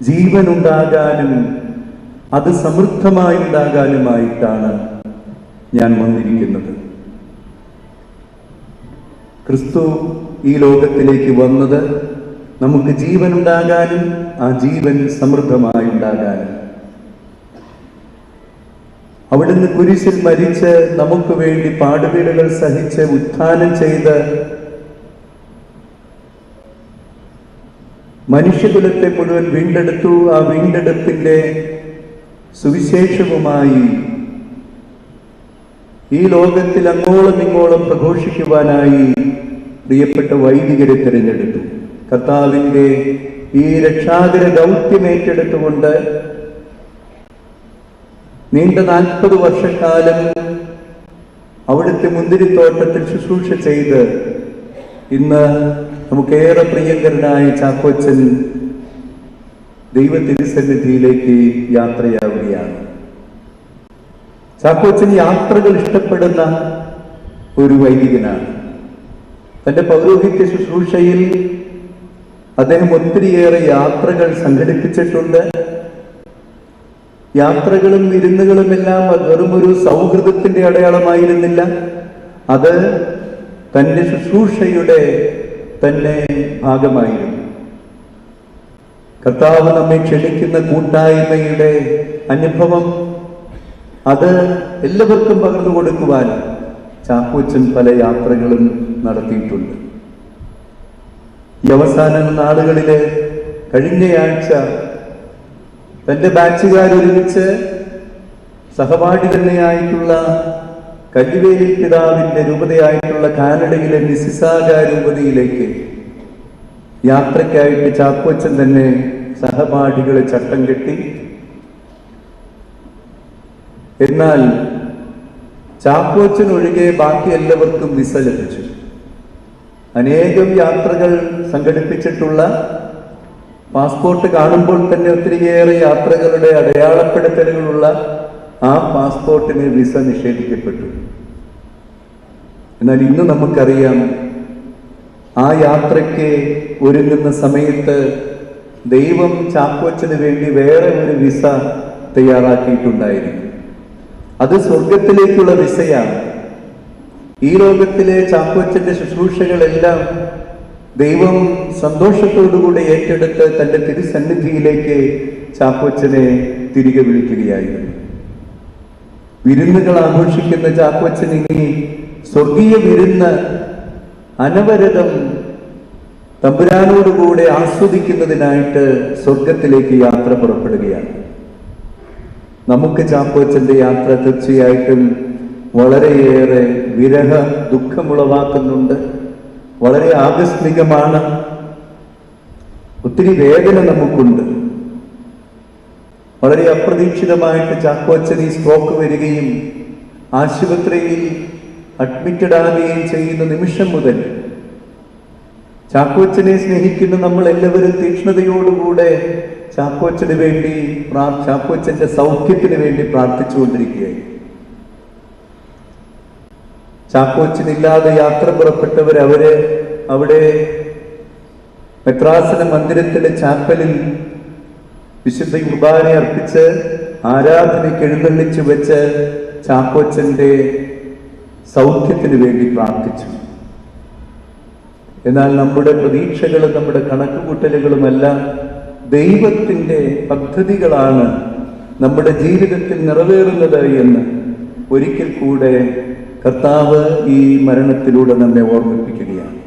ജീവനുണ്ടാകാനും അത് സമൃദ്ധമായുണ്ടാകാനുമായിട്ടാണ് ഞാൻ വന്നിരിക്കുന്നത്. ക്രിസ്തു ഈ ലോകത്തിലേക്ക് വന്നത് നമുക്ക് ജീവനുണ്ടാകാനും ആ ജീവൻ സമൃദ്ധമായുണ്ടാകാനും. അവിടുന്ന് കുരിശിൽ മരിച്ച് നമുക്ക് വേണ്ടി പാടുപീടുകൾ സഹിച്ച് ഉത്ഥാനം ചെയ്ത് മനുഷ്യകുലത്തെ മുഴുവൻ വീണ്ടെടുത്തു. ആ വീണ്ടെടുപ്പിന്റെ സുവിശേഷവുമായി ഈ ലോകത്തിൽ അങ്ങോളം ഇങ്ങോളം പ്രഘോഷിക്കുവാനായി പ്രിയപ്പെട്ട വൈദികരെ തിരഞ്ഞെടുത്തു. കർത്താവിൻ്റെ ഈ രക്ഷാകര ദൗത്യം ഏറ്റെടുത്തുകൊണ്ട് നീണ്ട 40 വർഷക്കാലം അവിടുത്തെ മുന്തിരിത്തോട്ടത്തിൽ ശുശ്രൂഷ ചെയ്ത് ഇന്ന് നമുക്കേറെ പ്രിയങ്കരനായ ചാക്കോച്ചൻ ദൈവ തിരുസന്നിധിയിലേക്ക് യാത്രയാവുകയാണ്. ചാക്കോച്ചൻ യാത്രകൾ ഇഷ്ടപ്പെടുന്ന ഒരു വൈദികനാണ്. തൻ്റെ പൗരോഹിത്യ ശുശ്രൂഷയിൽ അദ്ദേഹം ഒത്തിരിയേറെ യാത്രകൾ സംഘടിപ്പിച്ചിട്ടുണ്ട്. യാത്രകളും വിരുന്നുകളുമെല്ലാം വെറുമൊരു സൗഹൃദത്തിന്റെ അടയാളമായിരുന്നില്ല. അത് തൻ്റെ ശുശ്രൂഷയുടെ തന്നെ ഭാഗമായിരുന്നു. കർത്താവ് നമ്മെ ക്ഷണിക്കുന്ന കൂട്ടായ്മയുടെ അനുഭവം അത് എല്ലാവർക്കും പകർന്നു കൊടുക്കുവാൻ ചാക്കോച്ചൻ പല യാത്രകളും നടത്തിയിട്ടുണ്ട്. ഈ അവസാന നാളുകളില് കഴിഞ്ഞയാഴ്ച തൻ്റെ ബാച്ചുകാരൊരുമിച്ച് സഹപാഠി തന്നെയായിട്ടുള്ള കല്ലുവേലി പിതാവിൻ്റെ രൂപതയായിട്ടുള്ള കാനഡയിലെ മിസിസാഗ രൂപതയിലേക്ക് യാത്രയ്ക്കായിട്ട് ചാക്കോച്ചൻ തന്നെ സഹപാഠികളെ ചട്ടം കെട്ടി. എന്നാൽ ചാക്കോച്ചൻ ഒഴികെ ബാക്കി എല്ലാവർക്കും വിസ ലഭിച്ചു. അനേകം യാത്രകൾ സംഘടിപ്പിച്ചിട്ടുള്ള, പാസ്പോർട്ട് കാണുമ്പോൾ തന്നെ ഒത്തിരിയേറെ യാത്രകളുടെ അടയാളപ്പെടുത്തലുകളുള്ള ആ പാസ്പോർട്ടിന് വിസ നിഷേധിക്കപ്പെട്ടു. എന്നാൽ ഇന്ന് നമുക്കറിയാം, ആ യാത്രയ്ക്ക് ഒരുങ്ങുന്ന സമയത്ത് ദൈവം ചാക്കോച്ചന് വേണ്ടി വേറെ ഒരു വിസ തയ്യാറാക്കിയിട്ടുണ്ടായിരുന്നു. അത് സ്വർഗത്തിലേക്കുള്ള വിസയാണ്. ഈ ലോകത്തിലെ ചാക്കോച്ചന്റെ ശുശ്രൂഷകളെല്ലാം ദൈവം സന്തോഷത്തോടുകൂടി ഏറ്റെടുത്ത് തൻ്റെ തിരുസന്നിധിയിലേക്ക് ചാക്കോച്ചനെ തിരികെ വിളിക്കുകയായിരുന്നു. വിരുന്നുകൾ ആഘോഷിക്കുന്ന ചാക്കോച്ചൻ ഇനി സ്വർഗീയ വിരുന്ന് അനവരതം തമ്പുരാനോടുകൂടെ ആസ്വദിക്കുന്നതിനായിട്ട് സ്വർഗത്തിലേക്ക് യാത്ര പുറപ്പെടുകയാണ്. നമുക്ക് ചാക്കോച്ചന്റെ യാത്ര തീർച്ചയായിട്ടും വളരെയേറെ വിരഹ ദുഃഖമുളവാക്കുന്നുണ്ട്. വളരെ ആകസ്മികമാണ്. ഒത്തിരി വേദന നമുക്കുണ്ട്. വളരെ അപ്രതീക്ഷിതമായിട്ട് ചാക്കോച്ചൻ ഈ സ്ട്രോക്ക് വരികയും ആശുപത്രിയിൽ അഡ്മിറ്റഡ് ആകുകയും ചെയ്യുന്ന നിമിഷം മുതൽ ചാക്കോച്ചനെ സ്നേഹിക്കുന്ന നമ്മൾ എല്ലാവരും തീക്ഷ്ണതയോടുകൂടെ ചാക്കോച്ചന് വേണ്ടി ചാക്കോച്ചന്റെ സൗഖ്യത്തിന് വേണ്ടി പ്രാർത്ഥിച്ചുകൊണ്ടിരിക്കുകയായി. ചാക്കോച്ചനില്ലാതെ യാത്ര പുറപ്പെട്ടവർ അവിടെ മെത്രാസന മന്ദിരത്തിലെ ചാപ്പലിൽ വിശുദ്ധ കുർബാന അർപ്പിച്ച് ആരാധനയ്ക്ക് എഴുന്നള്ളിച്ചു വെച്ച് ചാക്കോച്ചന്റെ സൗഖ്യത്തിന് വേണ്ടി പ്രാർത്ഥിച്ചു. എന്നാൽ നമ്മുടെ പ്രതീക്ഷകളും നമ്മുടെ കണക്കുകൂട്ടലുകളുമെല്ലാം ദൈവത്തിൻ്റെ പദ്ധതികളാണ് നമ്മുടെ ജീവിതത്തിൽ നിറവേറുന്നത് എന്ന് ഒരിക്കൽ കൂടെ കർത്താവ് ഈ മരണത്തിലൂടെ നമ്മെ ഓർമ്മിപ്പിക്കുകയാണ്.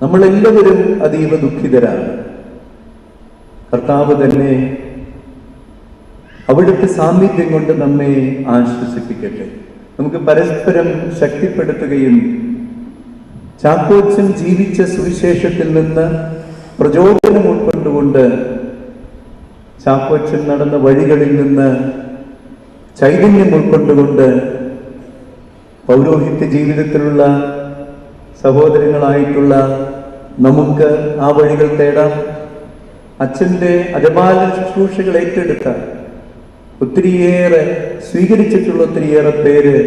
നമ്മളെല്ലാവരും അതീവ ദുഃഖിതരാണ്. കർത്താവ് തന്നെ അവിടുത്തെ സാമീപ്യം കൊണ്ട് നമ്മെ ആശ്വസിപ്പിക്കട്ടെ. നമുക്ക് പരസ്പരം ശക്തിപ്പെടുത്തുകയും ചാക്കോച്ചൻ ജീവിച്ച സുവിശേഷത്തിൽ നിന്ന് പ്രചോദനം ഉൾക്കൊണ്ടുകൊണ്ട് ചാക്കോച്ചൻ നടന്ന വഴികളിൽ നിന്ന് ചൈതന്യം ഉൾക്കൊണ്ടുകൊണ്ട് പൗരോഹിത്യ ജീവിതത്തിലുള്ള സഹോദരങ്ങളായിട്ടുള്ള നമുക്ക് ആ വഴികൾ തേടാം. അച്ഛൻ്റെ അജപാലന ശുശ്രൂഷകൾ ഏറ്റെടുത്ത ഒത്തിരിയേറെ സ്വീകരിച്ചിട്ടുള്ള ഒത്തിരിയേറെ പേര്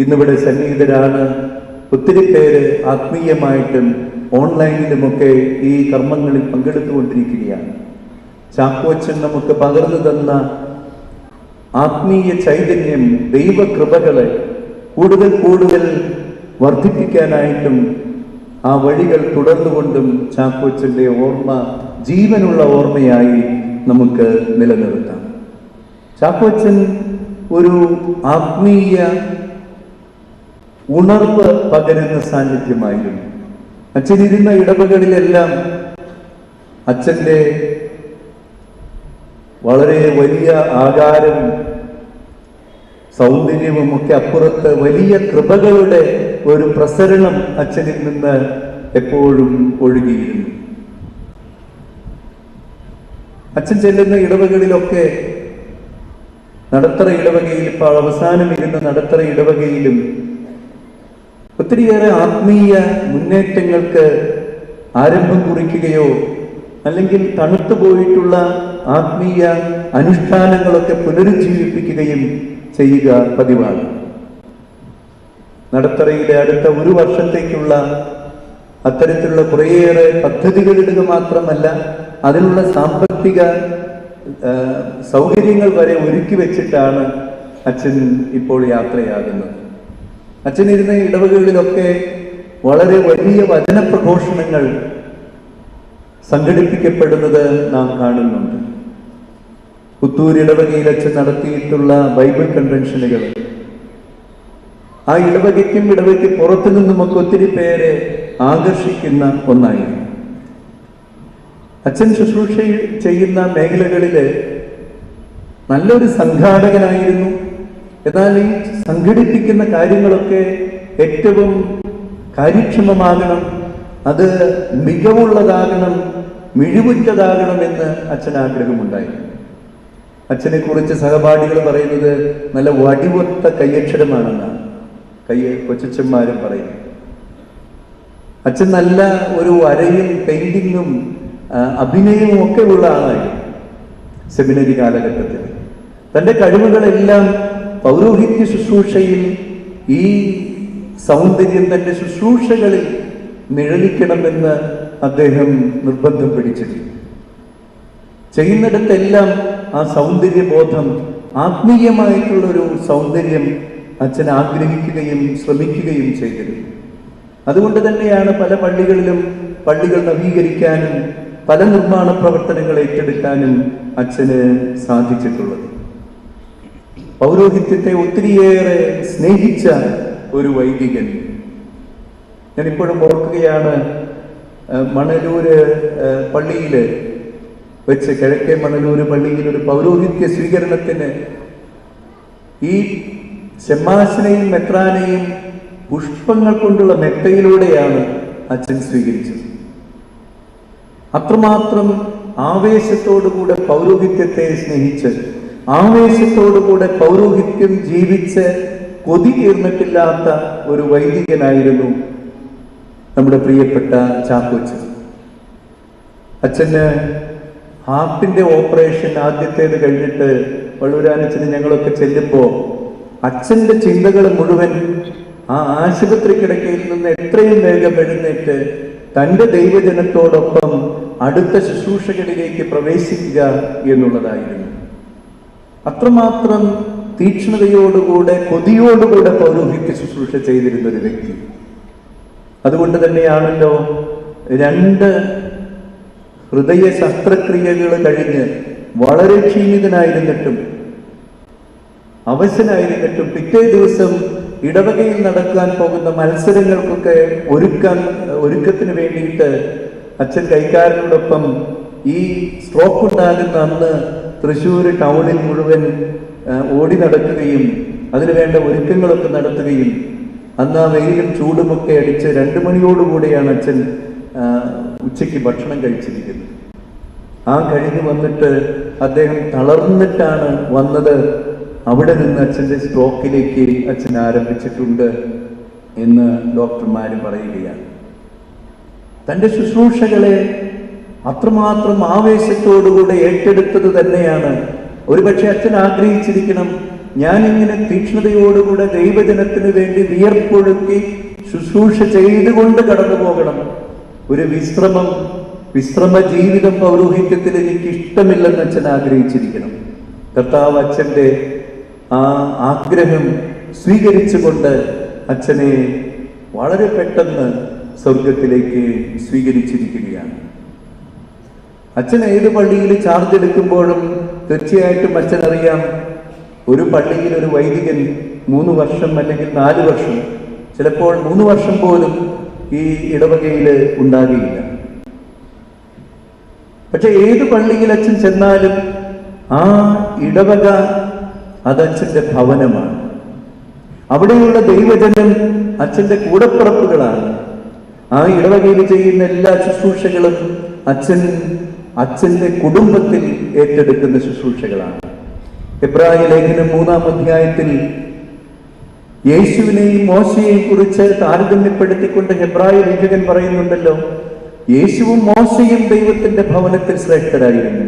ഇന്നിവിടെ സന്നിഹിതരാണ്. ഒത്തിരി പേര് ആത്മീയമായിട്ടും ഓൺലൈനിലുമൊക്കെ ഈ കർമ്മങ്ങളിൽ പങ്കെടുത്തുകൊണ്ടിരിക്കുകയാണ്. ചാക്കോച്ചൻ നമുക്ക് പകർന്നു തന്ന ആത്മീയ ചൈതന്യം, ദൈവകൃപകളെ കൂടുതൽ കൂടുതൽ വർദ്ധിപ്പിക്കാനായിട്ടും ആ വഴികൾ തുടർന്നുകൊണ്ടും ചാക്കോച്ചന്റെ ഓർമ്മ ജീവനുള്ള ഓർമ്മയായി നമുക്ക് നിലനിർത്താം. ചാക്കോച്ചൻ ഒരു ആത്മീയ ഉണർവ് പകരുന്ന സാന്നിധ്യമായിരുന്നു. അച്ഛനിരുന്ന ഇടവകളിലെല്ലാം അച്ഛൻ്റെ വളരെ വലിയ ആകാരം, സൗന്ദര്യവും ഒക്കെ അപ്പുറത്ത് വലിയ കൃപകളുടെ ഒരു പ്രസരണം അച്ഛനിൽ നിന്ന് എപ്പോഴും ഒഴുകിയിരുന്നു. അച്ഛൻ ചെല്ലുന്ന ഇടവകളിലൊക്കെ, നടത്തറ ഇടവകയിൽ, ഇപ്പോൾ അവസാനം ഇരുന്ന നടത്തറ ഇടവകയിലും ഒത്തിരിയേറെ ആത്മീയ മുന്നേറ്റങ്ങൾക്ക് ആരംഭം കുറിക്കുകയോ അല്ലെങ്കിൽ തണുത്തു പോയിട്ടുള്ള ആത്മീയ അനുഷ്ഠാനങ്ങളൊക്കെ പുനരുജ്ജീവിപ്പിക്കുകയും ചെയ്യുക പതിവാണ്. നടത്തറയിലെ അടുത്ത ഒരു വർഷത്തേക്കുള്ള അത്തരത്തിലുള്ള കുറേയേറെ പദ്ധതികളിടുക മാത്രമല്ല, അതിനുള്ള സാമ്പത്തിക സൗകര്യങ്ങൾ വരെ ഒരുക്കി വെച്ചിട്ടാണ് അച്ഛൻ ഇപ്പോൾ യാത്രയാകുന്നത്. അച്ഛനിരുന്ന ഇടവകളിലൊക്കെ വളരെ വലിയ വചന പ്രഘോഷണങ്ങൾ സംഘടിപ്പിക്കപ്പെടുന്നത് നാം കാണുന്നുണ്ട്. പുത്തൂർ ഇടവകയിൽ അച്ഛൻ നടത്തിയിട്ടുള്ള ബൈബിൾ കൺവെൻഷനുകൾ ആ ഇടവകയ്ക്കും ഇടവയ്ക്ക് പുറത്തു നിന്നുമൊക്കെ ഒത്തിരി പേരെ ആകർഷിക്കുന്ന ഒന്നായിരുന്നു. അച്ഛൻ ശുശ്രൂഷ ചെയ്യുന്ന മേഖലകളില് നല്ലൊരു സംഘാടകനായിരുന്നു. എന്നാൽ ഈ സംഘടിപ്പിക്കുന്ന കാര്യങ്ങളൊക്കെ ഏറ്റവും കാര്യക്ഷമമാകണം, അത് മികവുള്ളതാകണം, മിഴിവുറ്റതാകണമെന്ന് അച്ഛൻ ആഗ്രഹമുണ്ടായിരുന്നു. അച്ഛനെ കുറിച്ച് സഹപാഠികൾ പറയുന്നത് നല്ല വടിവൊത്ത കയ്യക്ഷരമാണെന്നാണ് കൊച്ചന്മാരും പറയുന്നത്. അച്ഛൻ നല്ല ഒരു വരയും പെയിന്റിങ്ങും അഭിനയവും ഒക്കെ ഉള്ള ആളായിരുന്നു. സെമിനറി കാലഘട്ടത്തിൽ തൻ്റെ കഴിവുകളെല്ലാം പൗരോഹിത്യ ശുശ്രൂഷയിൽ, ഈ സൗന്ദര്യം തൻ്റെ ശുശ്രൂഷകളിൽ നിഴലിക്കണമെന്ന് അദ്ദേഹം നിർബന്ധം പിടിച്ചിരുന്നു. ചെയ്യുന്നിടത്തെല്ലാം ആ സൗന്ദര്യബോധം, ആത്മീയമായിട്ടുള്ളൊരു സൗന്ദര്യം അച്ഛൻ ആഗ്രഹിക്കുകയും ശ്രമിക്കുകയും ചെയ്തിരുന്നു. അതുകൊണ്ട് തന്നെയാണ് പല പള്ളികളിലും പള്ളികൾ നവീകരിക്കാനും പല നിർമ്മാണ പ്രവർത്തനങ്ങൾ ഏറ്റെടുക്കാനും അച്ഛന് സാധിച്ചിട്ടുള്ളത്. പൗരോഹിത്യത്തെ ഒത്തിരിയേറെ സ്നേഹിച്ച ഒരു വൈദികൻ. ഞാനിപ്പോഴും ഓർക്കുകയാണ്, മണലൂര് പള്ളിയിൽ വെച്ച്, കിഴക്കേ മണലൂര് പള്ളിയിൽ ഒരു പൗരോഹിത്യ സ്വീകരണത്തിന് ഈ ശമ്മാസിനെയും മെത്രാനെയും പുഷ്പങ്ങൾ കൊണ്ടുള്ള മെത്തയിലൂടെയാണ് അച്ഛൻ സ്വീകരിച്ചത്. അത്രമാത്രം ആവേശത്തോടുകൂടെ പൗരോഹിത്യത്തെ സ്നേഹിച്ച്, ആവേശത്തോടുകൂടെ പൗരോഹിത്യം ജീവിച്ച് കൊതി തീർന്നിട്ടില്ലാത്ത ഒരു വൈദികനായിരുന്നു നമ്മുടെ പ്രിയപ്പെട്ട ചാക്കോച്ചൻ. അച്ഛന് ഹാർട്ടിന്റെ ഓപ്പറേഷൻ ആദ്യത്തേത് കഴിഞ്ഞിട്ട് വള്ളൂരാനച്ഛന് ഞങ്ങളൊക്കെ ചെല്ലുമ്പോൾ അച്ഛന്റെ ചിന്തകൾ മുഴുവൻ ആ ആശുപത്രി കിടക്കയിൽ നിന്ന് എത്രയും വേഗം എഴുന്നേറ്റ് തൻ്റെ ദൈവജനത്തോടൊപ്പം അടുത്ത ശുശ്രൂഷകളിലേക്ക് പ്രവേശിക്കുക എന്നുള്ളതായിരുന്നു. അത്രമാത്രം തീക്ഷ്ണതയോടുകൂടെ, കൊതിയോടുകൂടെ പൗരോഹിത്യ ശുശ്രൂഷ ചെയ്തിരുന്ന ഒരു വ്യക്തി. അതുകൊണ്ട് തന്നെയാണല്ലോ 2 ഹൃദയ ശസ്ത്രക്രിയകൾ കഴിഞ്ഞ് വളരെ ക്ഷീണിതനായിരുന്നിട്ടും അവശനായിരുന്നിട്ടും പിറ്റേ ദിവസം ഇടവകയിൽ നടക്കാൻ പോകുന്ന മത്സരങ്ങൾക്കൊക്കെ ഒരുക്കത്തിന് വേണ്ടിയിട്ട് അച്ഛൻ കൈക്കാരനോടൊപ്പം ഈ സ്ട്രോക്ക് ഉണ്ടാകുന്ന അന്ന് തൃശ്ശൂർ ടൗണിൽ മുഴുവൻ ഓടി നടക്കുകയും അതിനുവേണ്ട ഒരുക്കങ്ങളൊക്കെ നടത്തുകയും, അന്ന് ആ വെയിലും ചൂടുമൊക്കെ അടിച്ച് 2 മണിയോടുകൂടിയാണ് അച്ഛൻ ഉച്ചയ്ക്ക് ഭക്ഷണം കഴിച്ചിരിക്കുന്നത്. ആ കഴിഞ്ഞ് വന്നിട്ട് അദ്ദേഹം തളർന്നിട്ടാണ് വന്നത്. അവിടെ നിന്ന് അച്ഛൻ്റെ സ്ട്രോക്കിലേക്ക് അച്ഛൻ ആരംഭിച്ചിട്ടുണ്ട് എന്ന് ഡോക്ടർമാർ പറയുകയാണ്. തൻ്റെ ശുശ്രൂഷകളെ അത്രമാത്രം ആവേശത്തോടുകൂടെ ഏറ്റെടുത്തത് തന്നെയാണ്. ഒരുപക്ഷെ അച്ഛൻ ആഗ്രഹിച്ചിരിക്കണം, ഞാനിങ്ങനെ തീക്ഷ്ണതയോടുകൂടെ ദൈവജനത്തിന് വേണ്ടി വിയർപ്പൊഴുക്കി ശുശ്രൂഷ ചെയ്തുകൊണ്ട് കടന്നു പോകണം, ഒരു വിശ്രമം വിശ്രമ ജീവിതം പൗരോഹിത്യത്തിൽ എനിക്ക് ഇഷ്ടമില്ലെന്ന് അച്ഛൻ ആഗ്രഹിച്ചിരിക്കണം. കർത്താവ് അച്ഛൻ്റെ ആ ആഗ്രഹം സ്വീകരിച്ചുകൊണ്ട് അച്ഛനെ വളരെ പെട്ടെന്ന് സ്വർഗത്തിലേക്ക് സ്വീകരിച്ചിരിക്കുകയാണ്. അച്ഛൻ ഏത് പള്ളിയിൽ ചാർജ് എടുക്കുമ്പോഴും തീർച്ചയായിട്ടും അച്ഛനറിയാം, ഒരു പള്ളിയിൽ ഒരു വൈദികൻ 3 വർഷം അല്ലെങ്കിൽ 4 വർഷം, ചിലപ്പോൾ 3 വർഷം പോലും ഈ ഇടവകയിൽ ഉണ്ടാകില്ല. പക്ഷെ ഏത് പള്ളിയിൽ അച്ഛൻ ചെന്നാലും ആ ഇടവക അതച്ഛൻ്റെ ഭവനമാണ്. അവിടെയുള്ള ദൈവജനം അച്ഛൻ്റെ കൂടപ്പിറപ്പുകളാണ്. ആ ഇടവകയിൽ ചെയ്യുന്ന എല്ലാ ശുശ്രൂഷകളും അച്ഛൻ്റെ കുടുംബത്തിൽ ഏറ്റെടുക്കുന്ന ശുശ്രൂഷകളാണ്. എബ്രായ ലേഖനം 3-ാം അധ്യായത്തിൽ യേശുവിനെയും മോശയെയും കുറിച്ച് താരതമ്യപ്പെടുത്തിക്കൊണ്ട് എബ്രായ ലേഖകൻ പറയുന്നുണ്ടല്ലോ, യേശുവും മോശയും ദൈവത്തിന്റെ ഭവനത്തിൽ ശ്രേഷ്ഠരായിരുന്നു.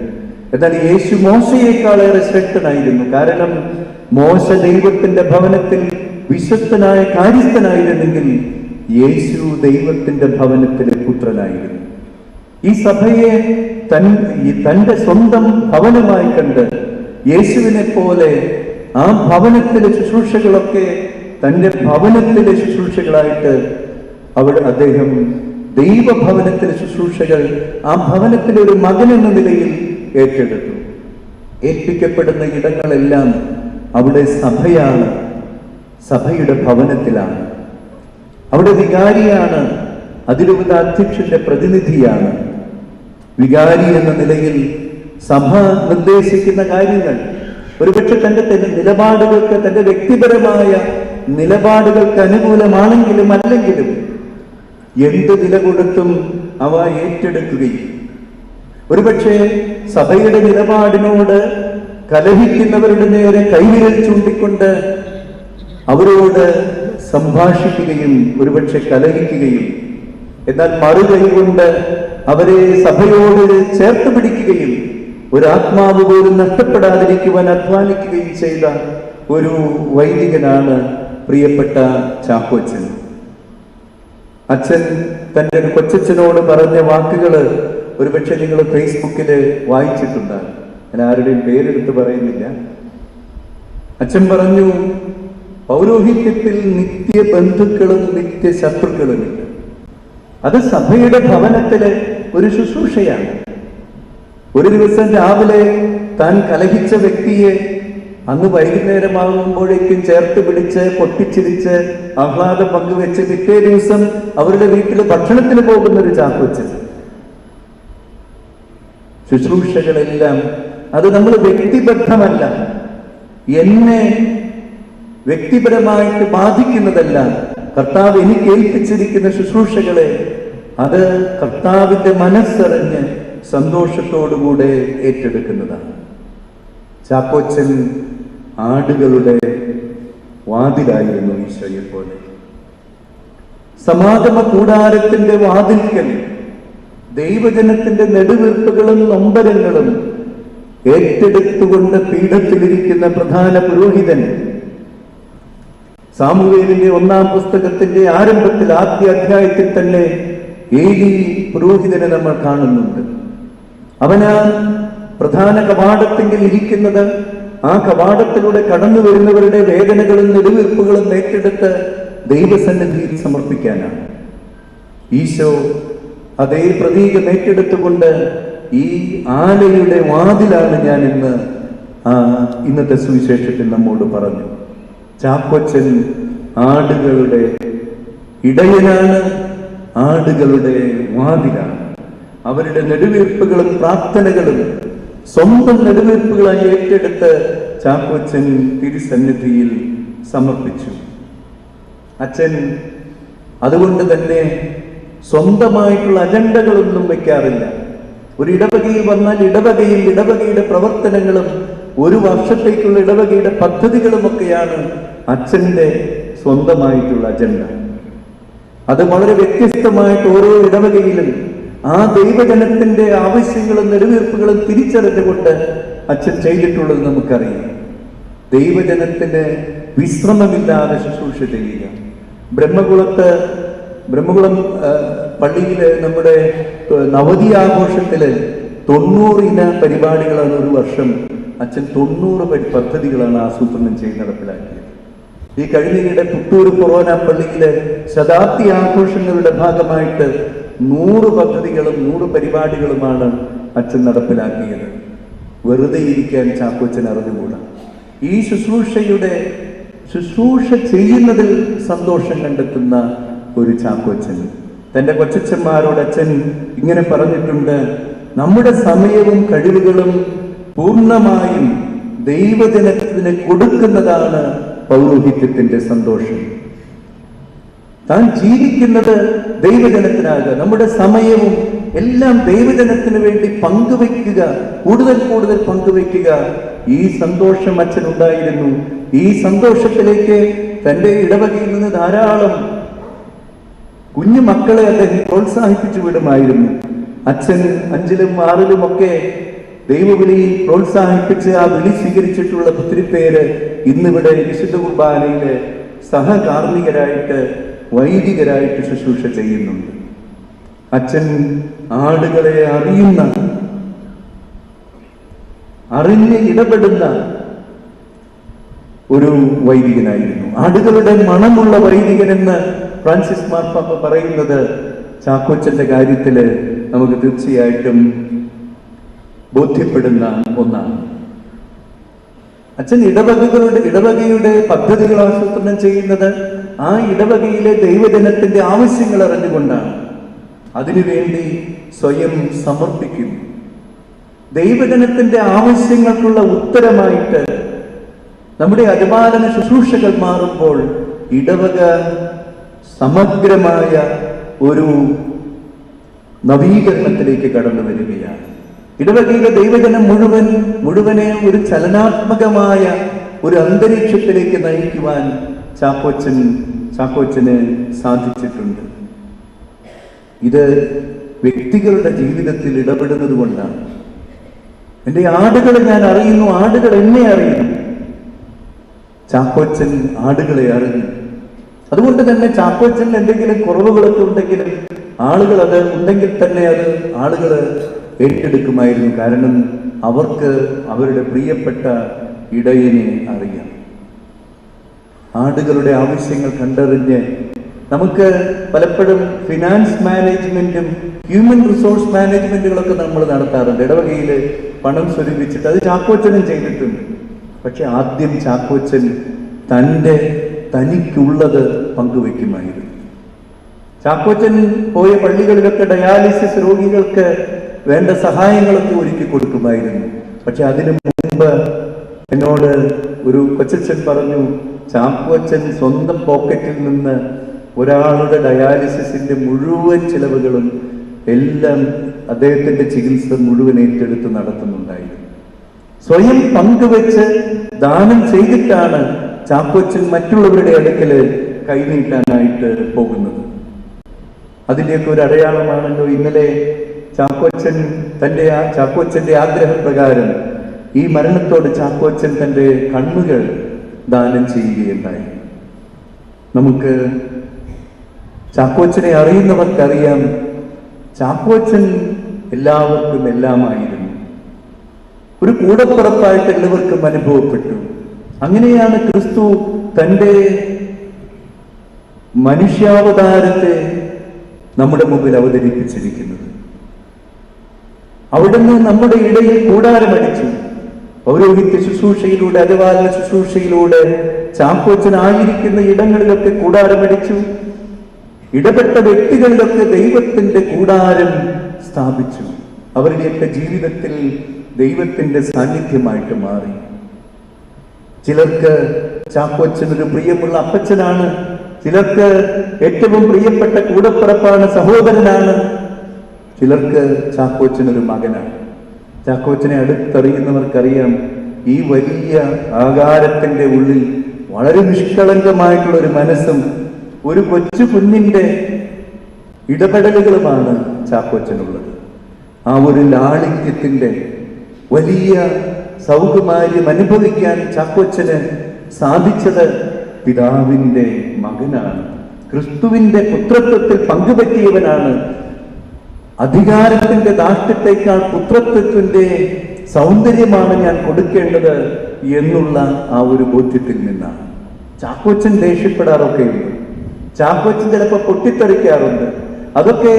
എന്നാൽ യേശു മോശയേക്കാളേറെ ശ്രേഷ്ഠനായിരുന്നു. കാരണം മോശ ദൈവത്തിന്റെ ഭവനത്തിൽ വിശ്വസ്തനായ കാര്യസ്ഥനായിരുന്നെങ്കിൽ യേശു ദൈവത്തിന്റെ ഭവനത്തിലെ പുത്രനായിരുന്നു. ഈ സഭയെ തന്റെ സ്വന്തം ഭവനമായി കണ്ട് യേശുവിനെ പോലെ ആ ഭവനത്തിലെ ശുശ്രൂഷകളൊക്കെ തന്റെ ഭവനത്തിലെ ശുശ്രൂഷകളായിട്ട് അദ്ദേഹം ദൈവഭവനത്തിലെ ശുശ്രൂഷകൾ ആ ഭവനത്തിലെ ഒരു മകൻ എന്ന നിലയിൽ ഏറ്റെടുത്തു. ഏൽപ്പിക്കപ്പെടുന്ന ഇടങ്ങളെല്ലാം അവിടെ സഭയാണ്, സഭയുടെ ഭവനത്തിലാണ്. അവിടെ വികാരിയാണ്, അതിരൂപത അധ്യക്ഷന്റെ പ്രതിനിധിയാണ്. വികാരി എന്ന നിലയിൽ സഭ നിർദ്ദേശിക്കുന്ന കാര്യങ്ങൾ ഒരുപക്ഷെ തന്റെ നിലപാടുകൾക്ക്, തന്റെ വ്യക്തിപരമായ നിലപാടുകൾക്ക് അനുകൂലമാണെങ്കിലും അല്ലെങ്കിലും എന്ത് വില കൊടുത്തും അവ ഏറ്റെടുക്കുകയും ഒരുപക്ഷെ സഭയുടെ നിലപാടിനോട് കലഹിക്കുന്നവരുടെ നേരെ കൈവിരൽ ചൂണ്ടിക്കൊണ്ട് അവരോട് സംഭാഷിക്കുകയും ഒരുപക്ഷെ കലഹിക്കുകയും എന്നാൽ മറുകൈ കൊണ്ട് അവരെ സഭയോട് ചേർത്ത് പിടിക്കുകയും ഒരാത്മാവ് പോലും നഷ്ടപ്പെടാതിരിക്കുവാൻ അധ്വാനിക്കുകയും ചെയ്ത ഒരു വൈദികനാണ് പ്രിയപ്പെട്ട ചാക്കോച്ചൻ. അച്ഛൻ തൻ്റെ ഒരു കൊച്ചച്ഛനോട് പറഞ്ഞ വാക്കുകൾ ഒരുപക്ഷെ നിങ്ങൾ ഫേസ്ബുക്കിൽ വായിച്ചിട്ടുണ്ടാകും. ഞാൻ ആരുടെയും പേരെടുത്ത് പറയുന്നില്ല. അച്ഛൻ പറഞ്ഞു, പൗരോഹിത്യത്തിൽ നിത്യ ബന്ധുക്കളും നിത്യ ശത്രുക്കളുമില്ല. അത് സഭയുടെ ഭവനത്തിലെ ഒരു ശുശ്രൂഷയാണ്. ഒരു ദിവസം രാവിലെ താൻ കലഹിച്ച വ്യക്തിയെ അന്ന് വൈകുന്നേരമാകുമ്പോഴേക്കും ചേർത്ത് പിടിച്ച് പൊട്ടിച്ചിരിച്ച് ആഹ്ലാദം പങ്കുവെച്ച് പിറ്റേ ദിവസം അവരുടെ വീട്ടിൽ ഭക്ഷണത്തിന് പോകുന്ന ഒരു ചാക്കോച്ചൻ. ശുശ്രൂഷകളെല്ലാം അത് നമ്മൾ വ്യക്തിബദ്ധമല്ല, എന്നെ വ്യക്തിപരമായിട്ട് ബാധിക്കുന്നതല്ല. കർത്താവ് എനിക്ക് ഏൽപ്പിച്ചിരിക്കുന്ന ശുശ്രൂഷകളെ അത് കർത്താവിന്റെ മനസ്സറിഞ്ഞ് സന്തോഷത്തോടുകൂടെ ഏറ്റെടുക്കുന്നതാണ്. ചാക്കോച്ചൻ ആടുകളുടെ വാതിലായിരുന്നു ഈശോയെ പോലെ. സമാഗമ കൂടാരത്തിന്റെ വാതിൽക്കൽ ദൈവജനത്തിന്റെ നെടുവീർപ്പുകളും നൊമ്പരങ്ങളും ഏറ്റെടുത്തുകൊണ്ട് പീഠത്തിലിരിക്കുന്ന പ്രധാന പുരോഹിതൻ സാമുവേലിന്റെ 1-ാം പുസ്തകത്തിന്റെ ആരംഭത്തിൽ ആദ്യ അധ്യായത്തിൽ തന്നെ ഏലി പുരോഹിതനെ നമ്മൾ കാണുന്നുണ്ട്. അവന് പ്രധാന കവാടത്തെങ്കിൽ ഇരിക്കുന്നത് ആ കവാടത്തിലൂടെ കടന്നു വരുന്നവരുടെ വേദനകളും നെടുവീർപ്പുകളും ഏറ്റെടുത്ത് ദൈവസന്നിധിയിൽ സമർപ്പിക്കാനാണ്. ഈശോ അതേ പ്രതീകം ഏറ്റെടുത്തുകൊണ്ട് ഈ ആലയുടെ വാതിലാണ് ഞാൻ ഇന്നത്തെ സുവിശേഷത്തിൽ നമ്മോട് പറഞ്ഞു. ചാക്കോച്ചൻ ആടുകളുടെ ഇടയനാണ്, ആടുകളുടെ വാതിലാണ്. അവരുടെ നെടുവീർപ്പുകളും പ്രാർത്ഥനകളും സ്വന്തം നെടുവീർപ്പുകളായി ഏറ്റെടുത്ത് ചാക്കോച്ചൻ തിരുസന്നിധിയിൽ സമർപ്പിച്ചു. അച്ഛൻ അതുകൊണ്ട് തന്നെ സ്വന്തമായിട്ടുള്ള അജണ്ടകളൊന്നും വയ്ക്കാറില്ല. ഒരു ഇടവകയിൽ വന്നാൽ ഇടവകയുടെ പ്രവർത്തനങ്ങളും 1 വർഷത്തേക്കുള്ള ഇടവകയുടെ പദ്ധതികളുമൊക്കെയാണ് അച്ഛൻ്റെ സ്വന്തമായിട്ടുള്ള അജണ്ട. അത് വളരെ വ്യത്യസ്തമായിട്ട് ഓരോ ഇടവകയിലും ആ ദൈവജനത്തിന്റെ ആവശ്യങ്ങളും നെടുവീർപ്പുകളും തിരിച്ചറിഞ്ഞുകൊണ്ട് അച്ഛൻ ചെയ്തിട്ടുള്ളത് നമുക്കറിയാം. ദൈവജനത്തിന് വിശ്രമമില്ലാതെ ശുശ്രൂഷ ചെയ്യുക. ബ്രഹ്മകുളത്ത് ബ്രഹ്മകുളം പള്ളിയില് നമ്മുടെ നവതി ആഘോഷത്തില് 90 ഇന പരിപാടികളാണ് ഒരു വർഷം. അച്ഛൻ 90 പദ്ധതികളാണ് ആസൂത്രണം ചെയ്ത് നടപ്പിലാക്കിയത്. ഈ കഴിഞ്ഞിടെ പുത്തൂർ കൊറോന പള്ളിയിലെ ശതാബ്ദി ആഘോഷങ്ങളുടെ ഭാഗമായിട്ട് 100 പദ്ധതികളും 100 പരിപാടികളുമാണ് അച്ഛൻ നടപ്പിലാക്കിയത്. വെറുതെ ഇരിക്കാൻ ചാക്കോച്ചൻ അറിഞ്ഞുകൂടാ. ഈ ശുശ്രൂഷ ചെയ്യുന്നതിൽ സന്തോഷം കണ്ടെത്തുന്ന ഒരു ചാക്കോച്ചൻ. തൻ്റെ കൊച്ചന്മാരോട് അച്ഛൻ ഇങ്ങനെ പറഞ്ഞിട്ടുണ്ട്: നമ്മുടെ സമയവും കഴിവുകളും പൂർണ്ണമായും ദൈവജനത്തിന് കൊടുക്കുന്നതാണ് പൗരോഹിത്യത്തിന്റെ സന്തോഷം. താൻ ജീവിക്കുന്നത് ദൈവജനത്തിനാകുക, നമ്മുടെ സമയവും എല്ലാം ദൈവജനത്തിന് വേണ്ടി പങ്കുവയ്ക്കുക, കൂടുതൽ പങ്കുവയ്ക്കുക. ഈ സന്തോഷം അച്ഛനുണ്ടായിരുന്നു. ഈ സന്തോഷത്തിലേക്ക് തൻ്റെ ഇടവകയിൽ നിന്ന് ധാരാളം കുഞ്ഞു മക്കളെ അദ്ദേഹം പ്രോത്സാഹിപ്പിച്ചു വിടുമായിരുന്നു. അച്ഛൻ 5ലും 6ലും ഒക്കെ ദൈവവിളിയിൽ പ്രോത്സാഹിപ്പിച്ച് ആ വിളി സ്വീകരിച്ചിട്ടുള്ള ഒത്തിരി പേര് ഇന്നിവിടെ വിശുദ്ധ കുർബാനയിലെ സഹകാർമ്മികരായിട്ട് വൈദികരായിട്ട് ശുശ്രൂഷ ചെയ്യുന്നുണ്ട്. അച്ഛൻ ആടുകളെ അറിഞ്ഞ് ഇടപെടുന്ന ഒരു വൈദികനായിരുന്നു. ആടുകളുടെ മണമുള്ള വൈദികനെന്ന് ഫ്രാൻസിസ് മാർപ്പാപ്പ പറയുന്നത് ചാക്കോച്ചന്റെ കാര്യത്തില് നമുക്ക് തീർച്ചയായിട്ടും ബോധ്യപ്പെടുന്ന ഒന്നാണ്. അച്ഛൻ ഇടവകയുടെ പദ്ധതികൾ ആസൂത്രണം ചെയ്യുന്നത് ആ ഇടവകയിലെ ദൈവജനത്തിന്റെ ആവശ്യങ്ങൾ അറിഞ്ഞുകൊണ്ടാണ്. അതിനുവേണ്ടി സ്വയം സമർപ്പിക്കുന്നു. ദൈവജനത്തിന്റെ ആവശ്യങ്ങൾക്കുള്ള ഉത്തരമായിട്ട് നമ്മുടെ അനുപാലന ശുശ്രൂഷകൾ മാറുമ്പോൾ ഇടവക സമഗ്രമായ ഒരു നവീകരണത്തിലേക്ക് കടന്നു വരികയാണ്. ഇടവകയിലെ ദൈവജനം മുഴുവനെ ഒരു ചലനാത്മകമായ ഒരു അന്തരീക്ഷത്തിലേക്ക് നയിക്കുവാൻ ചാക്കോച്ചന് സാധിച്ചിട്ടുണ്ട്. ഇത് വ്യക്തികളുടെ ജീവിതത്തിൽ ഇടപെടുന്നത് കൊണ്ടാണ്. എൻ്റെ ആടുകളെ ഞാൻ അറിയുന്നു, ആടുകൾ എന്നെ അറിയുന്നു. ചാക്കോച്ചൻ ആടുകളെ അറിഞ്ഞു. അതുകൊണ്ട് തന്നെ ചാക്കോച്ചൻ എന്തെങ്കിലും കുറവുകളൊക്കെ ഉണ്ടെങ്കിലും ആളുകൾ അത് ഉണ്ടെങ്കിൽ തന്നെ അത് ആളുകൾ ഏറ്റെടുക്കുമായിരുന്നു. കാരണം അവർക്ക് അവരുടെ പ്രിയപ്പെട്ട ഇടയനെ അറിയാം. ആടുകളുടെ ആവശ്യങ്ങൾ കണ്ടറിഞ്ഞ് നമുക്ക് പലപ്പോഴും ഫിനാൻസ് മാനേജ്മെന്റും ഹ്യൂമൻ റിസോഴ്സ് മാനേജ്മെന്റുകളൊക്കെ നമ്മൾ നടത്താറുണ്ട്. ഇടവകയിൽ പണം സ്വരൂപിച്ചിട്ട് അത് ചാക്കോച്ചനും ചെയ്തിട്ടുണ്ട്. പക്ഷെ ആദ്യം ചാക്കോച്ചൻ തനിക്കുള്ളത് പങ്കുവെക്കുമായിരുന്നു. ചാക്കോച്ചൻ പോയ പള്ളികളിലൊക്കെ ഡയാലിസിസ് രോഗികൾക്ക് വേണ്ട സഹായങ്ങളൊക്കെ ഒരുക്കി കൊടുക്കുമായിരുന്നു. പക്ഷെ അതിനു മുമ്പ് എന്നോട് ഒരു കൊച്ചച്ഛൻ പറഞ്ഞു, ചാക്കോച്ചൻ സ്വന്തം പോക്കറ്റിൽ നിന്ന് ഒരാളുടെ ഡയാലിസിസിന്റെ മുഴുവൻ ചിലവുകളും എല്ലാം അദ്ദേഹത്തിന്റെ ചികിത്സ മുഴുവൻ ഏറ്റെടുത്ത് നടത്തുന്നുണ്ടായിരുന്നു. സ്വയം പങ്കുവെച്ച് ദാനം ചെയ്തിട്ടാണ് ചാക്കോച്ചൻ മറ്റുള്ളവരുടെ അടുക്കല് കൈനീട്ടാനായിട്ട് പോകുന്നത്. അതിൻ്റെയൊക്കെ ഒരു അടയാളമാണല്ലോ ഇന്നലെ ചാക്കോച്ചന്റെ ആഗ്രഹപ്രകാരം ഈ മരണത്തോട് ചാക്കോച്ചൻ തൻ്റെ കണ്ണുകൾ ദാനം ചെയ്യുകയുണ്ടായി. നമുക്ക് ചാക്കോച്ചനെ അറിയുന്നവർക്കറിയാം, ചാക്കോച്ചൻ എല്ലാവർക്കും എല്ലാമായിരുന്നു. ഒരു കൂടപ്പുറപ്പായിട്ട് എല്ലാവർക്കും അനുഭവപ്പെട്ടു. അങ്ങനെയാണ് ക്രിസ്തു തൻ്റെ മനുഷ്യാവതാരത്തെ നമ്മുടെ മുമ്പിൽ അവതരിപ്പിച്ചിരിക്കുന്നത്. അവിടുന്ന് നമ്മുടെ ഇടയിൽ കൂടാരമടിച്ചു. പൗരോഹിത്യ ശുശ്രൂഷയിലൂടെ, അനുപാലന ശുശ്രൂഷയിലൂടെ ചാക്കോച്ചനായിരിക്കുന്ന ഇടങ്ങളിലൊക്കെ കൂടാരമടിച്ചു. ഇടപെട്ട വ്യക്തികളിലൊക്കെ ദൈവത്തിന്റെ കൂടാരം സ്ഥാപിച്ചു. അവരുടെയൊക്കെ ജീവിതത്തിൽ ദൈവത്തിന്റെ സാന്നിധ്യമായിട്ട് മാറി. ചിലർക്ക് ചാക്കോച്ചൻ ഒരു പ്രിയമുള്ള അപ്പച്ചനാണ്, ചിലർക്ക് ഏറ്റവും പ്രിയപ്പെട്ട കൂടപ്പിറപ്പാണ്, സഹോദരനാണ്, ചിലർക്ക് ചാക്കോച്ചൻ ഒരു മകനാണ്. ചാക്കോച്ചനെ അടുത്തറിയുന്നവർക്കറിയാം, ഈ വലിയ ആകാരത്തിന്റെ ഉള്ളിൽ വളരെ നിഷ്കളങ്കമായിട്ടുള്ള ഒരു മനസ്സും ഒരു കൊച്ചു കുഞ്ഞിന്റെ ഇടപെടലുകളുമാണ് ചാക്കോച്ചനുള്ളത്. ആ ഒരു ലാളിത്യത്തിന്റെ വലിയ സൗകുമാര്യം അനുഭവിക്കാൻ ചാക്കോച്ചന് സാധിച്ചത് പിതാവിന്റെ മകനാണ്. ക്രിസ്തുവിന്റെ പുത്രത്വത്തിൽ പങ്കുപറ്റിയവനാണ്. അധികാരത്തിന്റെ ധാർഷ്ട്യത്തെക്കാൾ പുത്രത്വത്തിന്റെ സൗന്ദര്യമാണ് ഞാൻ കൊടുക്കേണ്ടത് എന്നുള്ള ആ ഒരു ബോധ്യത്തിൽ നിന്നാണ്. ചാക്കോച്ചൻ ദേഷ്യപ്പെടാറൊക്കെ ഉണ്ട്, ചാക്കോച്ചൻ ചിലപ്പോൾ പൊട്ടിത്തെറിക്കാറുണ്ട്. അതൊക്കെ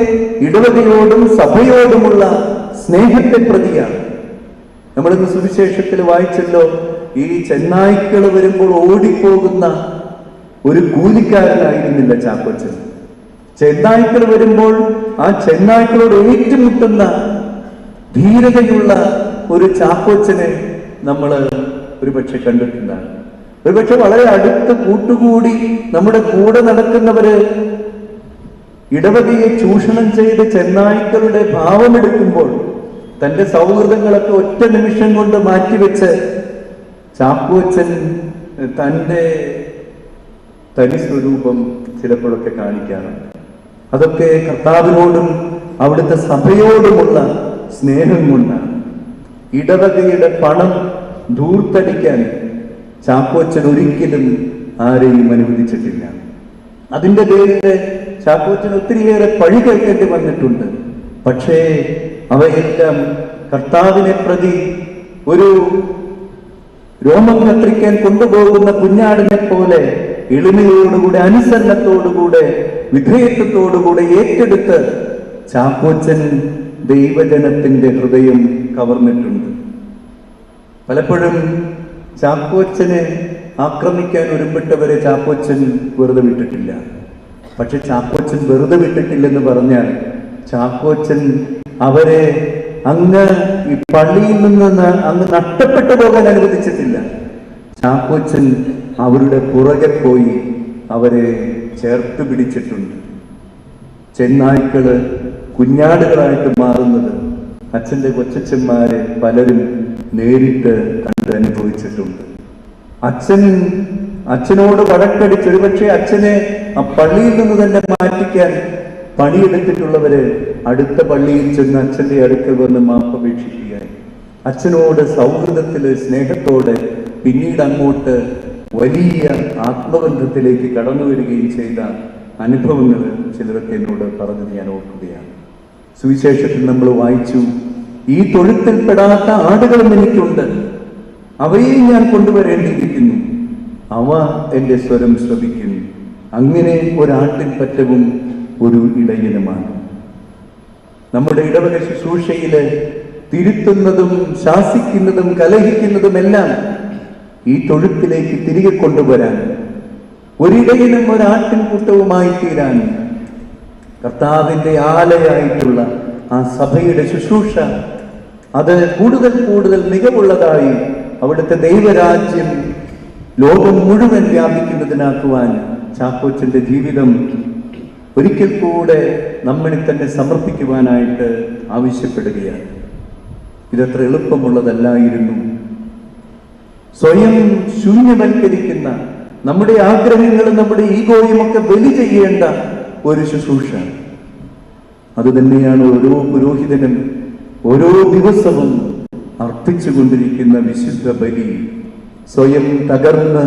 ഇടവകയോടും സഭയോടുമുള്ള സ്നേഹത്തെ പ്രതിയാണ്. നമ്മളിന്ന് സുവിശേഷത്തിൽ വായിച്ചല്ലോ, ഈ ചെന്നായ്ക്കൾ വരുമ്പോൾ ഓടിപ്പോകുന്ന ഒരു കൂലിക്കാരനായിരുന്നില്ല ചാക്കോച്ചൻ. ചെന്നായ്ക്കൾ വരുമ്പോൾ ആ ചെന്നായ്ക്കളോട് ഏറ്റുമുട്ടുന്ന ധീരതയുള്ള ഒരു ചാക്കോച്ചനെ നമ്മൾ ഒരുപക്ഷെ കണ്ടിട്ടുണ്ടാകും. ഒരുപക്ഷെ വളരെ അടുത്ത് കൂട്ടുകൂടി നമ്മുടെ കൂടെ നടക്കുന്നവര് ഇടവകയെ ചൂഷണം ചെയ്ത് ചെന്നായ്ക്കളുടെ ഭാവമെടുക്കുമ്പോൾ തന്റെ സൗഹൃദങ്ങളൊക്കെ ഒറ്റ നിമിഷം കൊണ്ട് മാറ്റിവെച്ച് ചാക്കോച്ചൻ തൻ്റെ തനി സ്വരൂപം ചിലപ്പോഴൊക്കെ കാണിക്കാറുണ്ട്. അതൊക്കെ കർത്താവിനോടും അവിടുത്തെ സഭയോടുമുള്ള സ്നേഹം കൊണ്ടാണ്. ഇടവകയുടെ പണം ധൂർത്തടിക്കാൻ ചാക്കോച്ചൻ ഒരിക്കലും ആരെയും അനുവദിച്ചിട്ടില്ല. അതിന്റെ പേരിൽ ചാക്കോച്ചൻ ഒത്തിരിയേറെ പഴി കേൾക്കേണ്ടി വന്നിട്ടുണ്ട്. പക്ഷേ അവയെല്ലാം കർത്താവിനെ പ്രതി ഒരു രോമം കത്തിരിക്കാൻ കൊണ്ടുപോകുന്ന കുഞ്ഞാടിനെ പോലെ എളിമയോടുകൂടെ, അനുസരണത്തോടുകൂടെ, വിധേയത്വത്തോടുകൂടെ ഏറ്റെടുത്ത് ചാക്കോച്ചൻ ദൈവജനത്തിന്റെ ഹൃദയം കവർന്നിട്ടുണ്ട്. പലപ്പോഴും ചാക്കോച്ചനെ ആക്രമിക്കാൻ ഒരുമ്പെട്ടവരെ ചാക്കോച്ചൻ വെറുതെ വിട്ടിട്ടില്ല. പക്ഷെ ചാക്കോച്ചൻ വെറുതെ വിട്ടിട്ടില്ലെന്ന് പറഞ്ഞാൽ ചാക്കോച്ചൻ അവരെ അങ്ങ് ഈ പള്ളിയിൽ നിന്ന് അങ്ങ് നഷ്ടപ്പെട്ടു പോകാൻ അനുവദിച്ചിട്ടില്ല. ചാക്കോച്ചൻ അവരുടെ പുറകെ പോയി അവരെ ചേർത്ത് പിടിച്ചിട്ടുണ്ട്. ചെന്നായ്ക്കള് കുഞ്ഞാടുകളായിട്ട് മാറുന്നത് അച്ഛൻ്റെ കൊച്ചച്ഛന്മാരെ പലരും നേരിട്ട് കണ്ട് അനുഭവിച്ചിട്ടുണ്ട്. അച്ഛനോട് വഴക്കടിച്ച് ഒരുപക്ഷെ അച്ഛനെ ആ പള്ളിയിൽ നിന്ന് തന്നെ മാറ്റിക്കാൻ പണിയെടുത്തിട്ടുള്ളവര് അടുത്ത പള്ളിയിൽ ചെന്ന് അച്ഛൻ്റെ അടുക്കൽ വന്ന് മാപ്പപേക്ഷിക്കുകയായി. അച്ഛനോട് സൗഹൃദത്തില്, സ്നേഹത്തോടെ പിന്നീട് അങ്ങോട്ട് വലിയ ആത്മബന്ധത്തിലേക്ക് കടന്നു വരികയും ചെയ്ത അനുഭവങ്ങൾ ചിലരൊക്കെ എന്നോട് പറഞ്ഞത് ഞാൻ ഓർക്കുകയാണ്. സുവിശേഷത്തിൽ നമ്മൾ വായിച്ചു, ഈ തൊഴുത്തിൽപ്പെടാത്ത ആടുകളും എനിക്കുണ്ട്, അവയെ ഞാൻ കൊണ്ടുവരേണ്ടിയിരിക്കുന്നു, അവ എൻ്റെ സ്വരം ശ്രവിക്കുന്നു. അങ്ങനെ ഒരാട്ടിൻ പറ്റവും ഒരു ഇടയനുമാണ്. നമ്മുടെ ഇടവക ശുശ്രൂഷയില് തിരുത്തുന്നതും ശാസിക്കുന്നതും കലഹിക്കുന്നതുമെല്ലാം ഈ തൊഴുത്തിലേക്ക് തിരികെ കൊണ്ടുവരാൻ, ഒരിടയനും ഒരാട്ടിൻ കൂട്ടവുമായി തീരാൻ, കർത്താവിന്റെ ആലയായിട്ടുള്ള ആ സഭയുടെ ശുശ്രൂഷ അത് കൂടുതൽ കൂടുതൽ മികവുള്ളതായി അവിടുത്തെ ദൈവരാജ്യം ലോകം മുഴുവൻ വ്യാപിക്കുന്നതിനാക്കുവാൻ ചാക്കോച്ചന്റെ ജീവിതം ഒരിക്കൽ കൂടെ നമ്മളിൽ തന്നെ സമർപ്പിക്കുവാനായിട്ട് ആവശ്യപ്പെടുകയാണ്. ഇതത്ര എളുപ്പമുള്ളതല്ലായിരുന്നു. സ്വയം ശൂന്യവൽക്കരിക്കുന്ന, നമ്മുടെ ആഗ്രഹങ്ങളും നമ്മുടെ ഈഗോയും ഒക്കെ ബലി ചെയ്യേണ്ട ഒരു ശുശ്രൂഷ. അതുതന്നെയാണ് ഓരോ പുരോഹിതനും ഓരോ ദിവസവും അർപ്പിച്ചുകൊണ്ടിരിക്കുന്ന വിശുദ്ധ ബലി. സ്വയം തകർന്ന്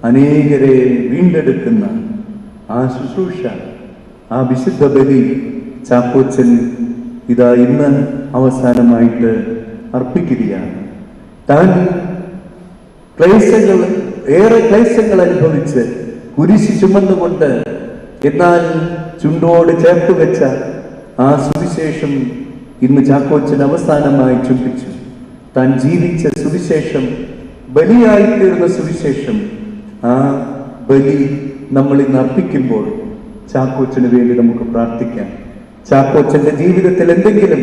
അനേകരെ വീണ്ടെടുക്കുന്ന ആ ശുശ്രൂഷ, ആ വിശുദ്ധ ബലി ചാക്കോച്ചൻ ഇതാ ഇന്ന് അവസാനമായിട്ട് അർപ്പിക്കുകയാണ്. താൻ ഏറെ ക്ലേശങ്ങൾ അനുഭവിച്ച് കുരിശ് ചുമന്നുകൊണ്ട് എന്നാൽ ചുണ്ടോട് ചേർത്ത് വെച്ച ആ സുവിശേഷം ഇന്ന് ചാക്കോച്ചൻ അവസാനമായി ചുംബിച്ചു. താൻ ജീവിച്ച സുവിശേഷം, ബലിയായിത്തീർന്ന സുവിശേഷം, ആ ബലി നമ്മൾ ഇന്ന് അർപ്പിക്കുമ്പോൾ ചാക്കോച്ചന് വേണ്ടി നമുക്ക് പ്രാർത്ഥിക്കാം. ചാക്കോച്ചന്റെ ജീവിതത്തിൽ എന്തെങ്കിലും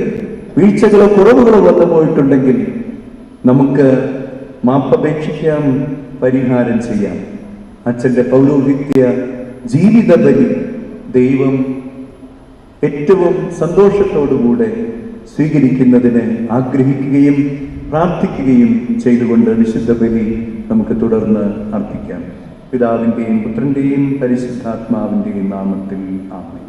വീഴ്ചകളോ കുറവുകളോ വന്നു പോയിട്ടുണ്ടെങ്കിൽ നമുക്ക് മാപ്പപേക്ഷിക്കാം, പരിഹാരം ചെയ്യാം. അച്ഛൻ്റെ പൗരോഹിത്യ ജീവിത ബലി ദൈവം ഏറ്റവും സന്തോഷത്തോടുകൂടെ സ്വീകരിക്കുന്നതിന് ആഗ്രഹിക്കുകയും പ്രാർത്ഥിക്കുകയും ചെയ്തുകൊണ്ട് വിശുദ്ധ ബലി നമുക്ക് തുടർന്ന് അർപ്പിക്കാം. പിതാവിൻ്റെയും പുത്രൻ്റെയും പരിശുദ്ധാത്മാവിൻ്റെയും നാമത്തിൽ ആമേൻ.